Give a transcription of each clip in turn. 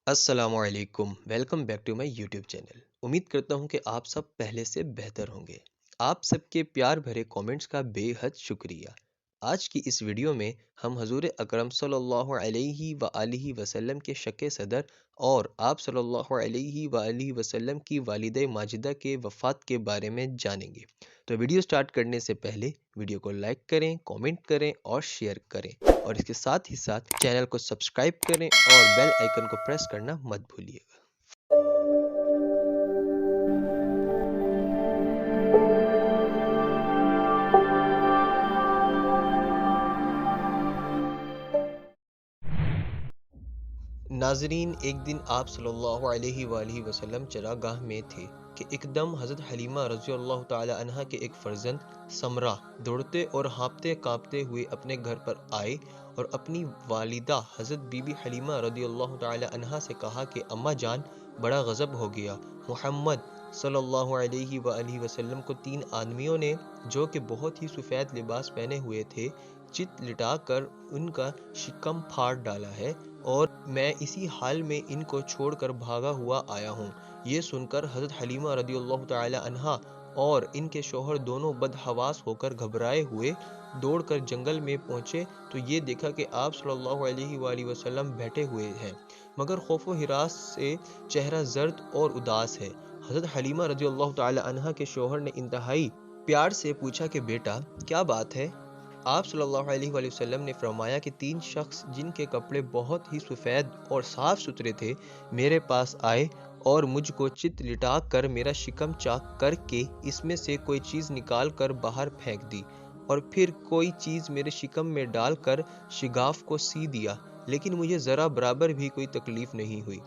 السلام علیکم، welcome back to my YouTube channel. امید کرتا ہوں کہ آپ سب پہلے سے بہتر ہوں گے۔ آپ سب کے پیار بھرے کومنٹس کا بے حد شکریہ۔ آج کی اس ویڈیو میں ہم حضور اکرم صلی اللہ علیہ وآلہ وسلم کے شق صدر اور آپ صلی اللہ علیہ وآلہ وسلم کی والدہ ماجدہ کے وفات کے بارے میں جانیں گے۔ تو ویڈیو سٹارٹ کرنے سے پہلے ویڈیو کو لائک کریں، کومنٹ کریں اور شیئر کریں، اور اس کے ساتھ ہی ساتھ چینل کو سبسکرائب کریں اور بیل آئیکن کو پریس کرنا مت بھولیے گا۔ ناظرین، ایک دن آپ صلی اللہ علیہ وآلہ وسلم چراگاہ میں تھے کہ ایک دم حضرت حلیمہ رضی اللہ تعالی عنہ کے ایک فرزند سمرہ دوڑتے اور ہانپتے کانپتے ہوئے اپنے گھر پر آئے اور اپنی والدہ حضرت بی بی حلیمہ رضی اللہ تعالی عنہ سے کہا کہ اماں جان، بڑا غضب ہو گیا۔ محمد صلی اللہ علیہ وآلہ وسلم کو 3 آدمیوں نے، جو کہ بہت ہی سفید لباس پہنے ہوئے تھے، چت لٹا کر ان کا شکم پھاڑ ڈالا ہے، اور میں اسی حال میں ان کو چھوڑ کر بھاگا ہوا آیا ہوں۔ یہ سن کر حضرت حلیمہ رضی اللہ تعالی عنہا اور ان کے شوہر دونوں بدحواس ہو کر گھبرائے ہوئے دوڑ کر جنگل میں پہنچے تو یہ دیکھا کہ آپ صلی اللہ علیہ وآلہ وسلم بیٹھے ہوئے ہیں، مگر خوف و ہراس سے چہرہ زرد اور اداس ہے۔ حضرت حلیمہ رضی اللہ تعالی عنہا کے شوہر نے انتہائی پیار سے پوچھا کہ بیٹا، کیا بات ہے؟ آپ صلی اللہ علیہ وآلہ وسلم نے فرمایا کہ 3 شخص جن کے کپڑے بہت ہی سفید اور صاف ستھرے تھے میرے پاس آئے اور مجھ کو چت لٹا کر میرا شکم چاک کر کے اس میں سے کوئی چیز نکال کر باہر پھینک دی، اور پھر کوئی چیز میرے شکم میں ڈال کر شگاف کو سی دیا، لیکن مجھے ذرا برابر بھی کوئی تکلیف نہیں ہوئی۔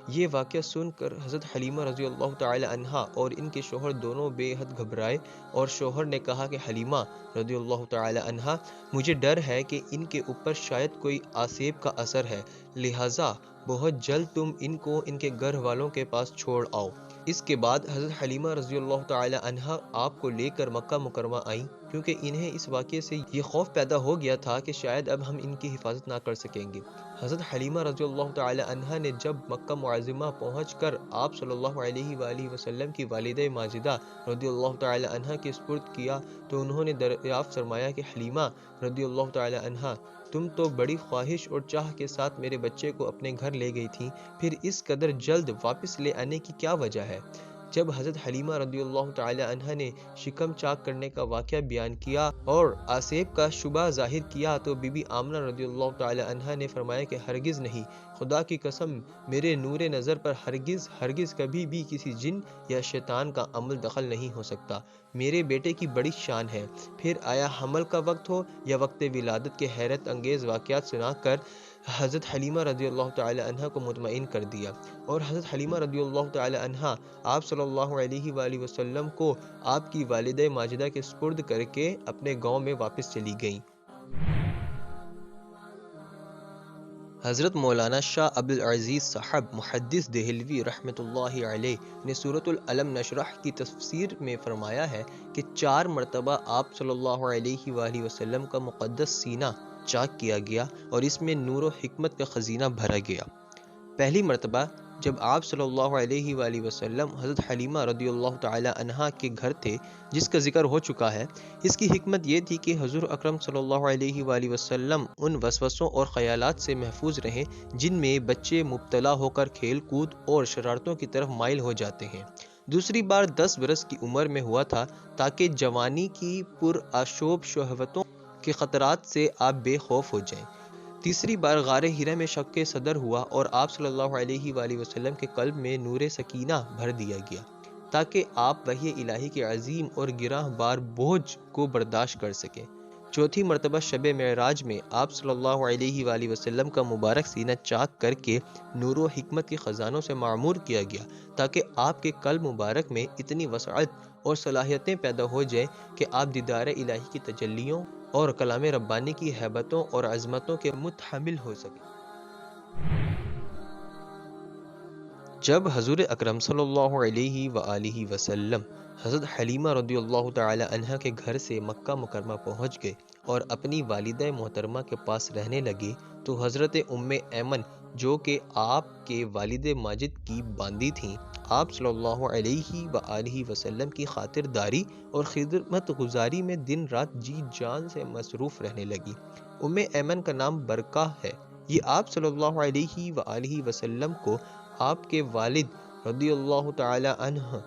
یہ واقعہ سن کر حضرت حلیمہ رضی اللہ تعالی عنہا اور ان کے شوہر دونوں بے حد گھبرائے، اور شوہر نے کہا کہ حلیمہ رضی اللہ تعالی عنہا، مجھے ڈر ہے کہ ان کے اوپر شاید کوئی آسیب کا اثر ہے، لہٰذا بہت جلد تم ان کو ان کے گھر والوں کے پاس چھوڑ آؤ۔ اس کے بعد حضرت حلیمہ رضی اللہ تعالی عنہا آپ کو لے کر مکہ مکرمہ آئیں، کیونکہ انہیں اس واقعے سے یہ خوف پیدا ہو گیا تھا کہ شاید اب ہم ان کی حفاظت نہ کر سکیں گے۔ حضرت حلیمہ رضی اللہ تعالی عنہا نے جب مکہ معظمہ پہنچ کر آپ صلی اللہ علیہ وآلہ وسلم کی والدہ ماجدہ رضی اللہ تعالی عنہا کے سپرد کیا تو انہوں نے دریافت فرمایا کہ حلیمہ رضی اللہ تعالی عنہا، تم تو بڑی خواہش اور چاہ کے ساتھ میرے بچے کو اپنے گھر لے گئی تھی، پھر اس قدر جلد واپس لے آنے کی کیا وجہ ہے؟ جب حضرت حلیمہ رضی اللہ تعالی عنہا نے شکم چاک کرنے کا واقعہ بیان کیا اور آسیب کا شبہ ظاہر کیا تو بی بی آمنہ رضی اللہ تعالی عنہا نے فرمایا کہ ہرگز نہیں، خدا کی قسم، میرے نور نظر پر ہرگز کبھی بھی کسی جن یا شیطان کا عمل دخل نہیں ہو سکتا۔ میرے بیٹے کی بڑی شان ہے، پھر آیا حمل کا وقت ہو یا وقت ولادت کے حیرت انگیز واقعات سنا کر حضرت حلیمہ رضی اللہ تعالی عنہا کو مطمئن کر دیا، اور حضرت حلیمہ رضی اللہ تعالی عنہا آپ صلی اللہ علیہ وآلہ وسلم کو آپ کی والدہ ماجدہ کے سپرد کر کے اپنے گاؤں میں واپس چلی گئیں۔ حضرت مولانا شاہ عبدالعزیز صاحب محدث دہلوی رحمۃ اللہ علیہ نے سورۃ العلم نشرح کی تفسیر میں فرمایا ہے کہ 4 مرتبہ آپ صلی اللہ علیہ وآلہ وسلم کا مقدس سینہ چاک کیا گیا اور اس میں نور و حکمت کا خزینہ بھرا گیا۔ پہلی مرتبہ جب آپ صلی اللہ علیہ وآلہ وسلم حضرت حلیمہ رضی اللہ تعالی عنہا کے گھر تھے، جس کا ذکر ہو چکا ہے، اس کی حکمت یہ تھی کہ حضور اکرم صلی اللہ علیہ وآلہ وسلم ان وسوسوں اور خیالات سے محفوظ رہیں جن میں بچے مبتلا ہو کر کھیل کود اور شرارتوں کی طرف مائل ہو جاتے ہیں۔ دوسری بار 10 برس کی عمر میں ہوا تھا تاکہ جوانی کی پرآشوب شہوتوں کے خطرات سے آپ بے خوف ہو جائیں۔ تیسری بار غار ہرا میں شق صدر ہوا اور آپ صلی اللہ علیہ وآلہ وسلم کے قلب میں نور سکینہ بھر دیا گیا تاکہ آپ وحی الہی کے عظیم اور گراں بار بوجھ کو برداشت کر سکیں۔ چوتھی مرتبہ شب معراج میں آپ صلی اللہ علیہ وآلہ وسلم کا مبارک سینہ چاک کر کے نور و حکمت کے خزانوں سے معمور کیا گیا تاکہ آپ کے قلب مبارک میں اتنی وسعت اور صلاحیتیں پیدا ہو جائیں کہ آپ دیدار الہی کی تجلیوں اور کلام ربانی کی ہیبتوں اور عظمتوں کے متحمل ہو سکیں۔ جب حضور اکرم صلی اللہ علیہ وآلہ وسلم حضرت حلیمہ رضی اللہ تعالی عنہا کے گھر سے مکہ مکرمہ پہنچ گئے اور اپنی والدہ محترمہ کے پاس رہنے لگے تو حضرت ام ایمن جو کہ آپ کے والد ماجد کی باندی تھیں، آپ صلی اللہ علیہ وآلہ وسلم کی خاطرداری اور خدمت گزاری میں دن رات جی جان سے مصروف رہنے لگی۔ ایمن کا نام برکہ ہے۔ یہ آپ صلی اللہ علیہ وآلہ وسلم کو آپ کے والد رضی اللہ تعالی عنہ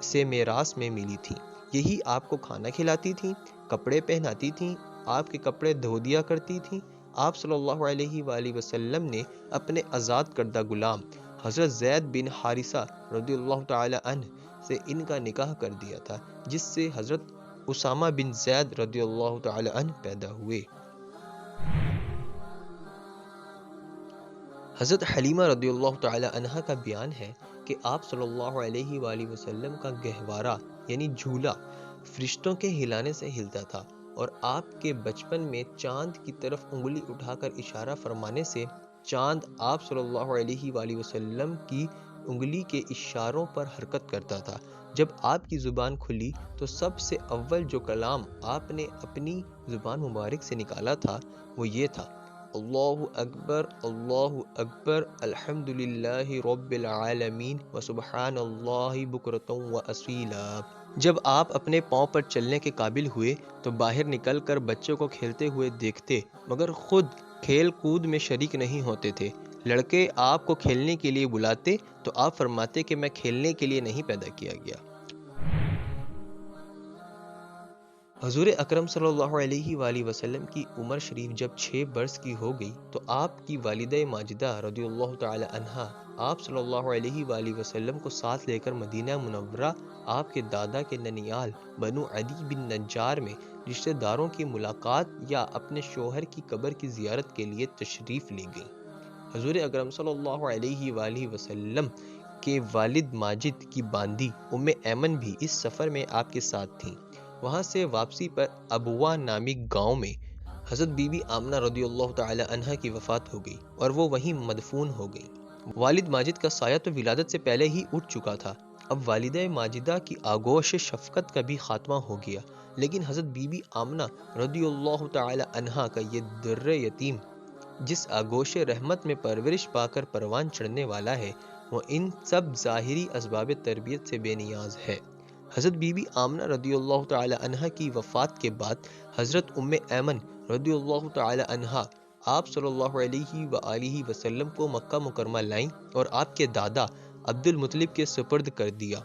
سے میراث میں ملی تھی۔ یہی آپ کو کھانا کھلاتی تھیں، کپڑے پہناتی تھیں، آپ کے کپڑے دھو دیا کرتی تھیں۔ آپ صلی اللہ علیہ وآلہ وسلم نے اپنے آزاد کردہ غلام حضرت زید بن حارثہ رضی اللہ تعالی عنہ سے ان کا نکاح کر دیا تھا، جس سے حضرت اسامہ بن زید رضی اللہ تعالی عنہ پیدا ہوئے۔ حضرت حلیمہ رضی اللہ تعالی عنہ کا بیان ہے کہ آپ صلی اللہ علیہ وآلہ وسلم کا گہوارہ یعنی جھولا فرشتوں کے ہلانے سے ہلتا تھا، اور آپ کے بچپن میں چاند کی طرف انگلی اٹھا کر اشارہ فرمانے سے چاند آپ صلی اللہ علیہ وآلہ وسلم کی انگلی کے اشاروں پر حرکت کرتا تھا۔ جب آپ کی زبان کھلی تو سب سے اول جو کلام آپ نے اپنی زبان مبارک سے نکالا تھا وہ یہ تھا: اللہ اکبر الحمدللہ رب العالمین وسبحان اللہ بکرۃ واصیلا۔ جب آپ اپنے پاؤں پر چلنے کے قابل ہوئے تو باہر نکل کر بچوں کو کھیلتے ہوئے دیکھتے، مگر خود کھیل کود میں شریک نہیں ہوتے تھے۔ لڑکے آپ کو کھیلنے کے لیے بلاتے تو آپ فرماتے کہ میں کھیلنے کے لیے نہیں پیدا کیا گیا۔ حضور اکرم صلی اللہ علیہ وآلہ وسلم کی عمر شریف جب 6 برس کی ہو گئی تو آپ کی والدہ ماجدہ رضی اللہ تعالی عنہا آپ صلی اللہ علیہ وآلہ وسلم کو ساتھ لے کر مدینہ منورہ آپ کے دادا کے ننیال بنو عدی بن نجار میں رشتہ داروں کی ملاقات یا اپنے شوہر کی قبر کی زیارت کے لیے تشریف لے گئیں۔ حضور اکرم صلی اللہ علیہ وآلہ وسلم کے والد ماجد کی باندی ایمن بھی اس سفر میں آپ کے ساتھ تھیں۔ وہاں سے واپسی پر ابوا نامی گاؤں میں حضرت بی بی آمنہ رضی اللہ تعالی عنہ کی وفات ہو گئی اور وہ وہیں مدفون ہو گئی۔ والد ماجد کا سایہ تو ولادت سے پہلے ہی اٹھ چکا تھا، اب والدہ ماجدہ کی آغوش شفقت کا بھی خاتمہ ہو گیا، لیکن حضرت بی بی آمنہ رضی اللہ تعالی عنہ کا یہ در یتیم جس آغوش رحمت میں پرورش پا کر پروان چڑھنے والا ہے، وہ ان سب ظاہری اسباب تربیت سے بے نیاز ہے۔ حضرت بی بی آمنہ رضی اللہ تعالی عنہ کی وفات کے بعد حضرت ایمن رضی اللہ تعالی عنہ آپ صلی اللہ علیہ وآلہ وسلم کو مکہ مکرمہ لائیں اور آپ کے دادا عبد المطلب کے سپرد کر دیا،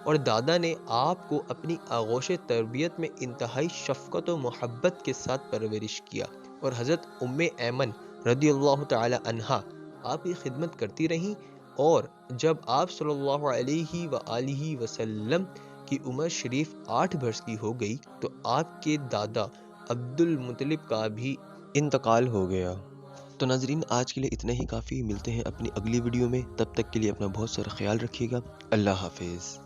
اور دادا نے آپ کو اپنی آغوش تربیت میں انتہائی شفقت و محبت کے ساتھ پرورش کیا، اور حضرت ایمن رضی اللہ تعالی عنہ آپ کی خدمت کرتی رہیں، اور جب آپ صلی اللہ علیہ وآلہ وسلم کی عمر شریف 8 برس کی ہو گئی تو آپ کے دادا عبد المطلب کا بھی انتقال ہو گیا۔ تو ناظرین، آج کے لیے اتنا ہی کافی، ملتے ہیں اپنی اگلی ویڈیو میں، تب تک کے لیے اپنا بہت سارا خیال رکھیے گا۔ اللہ حافظ۔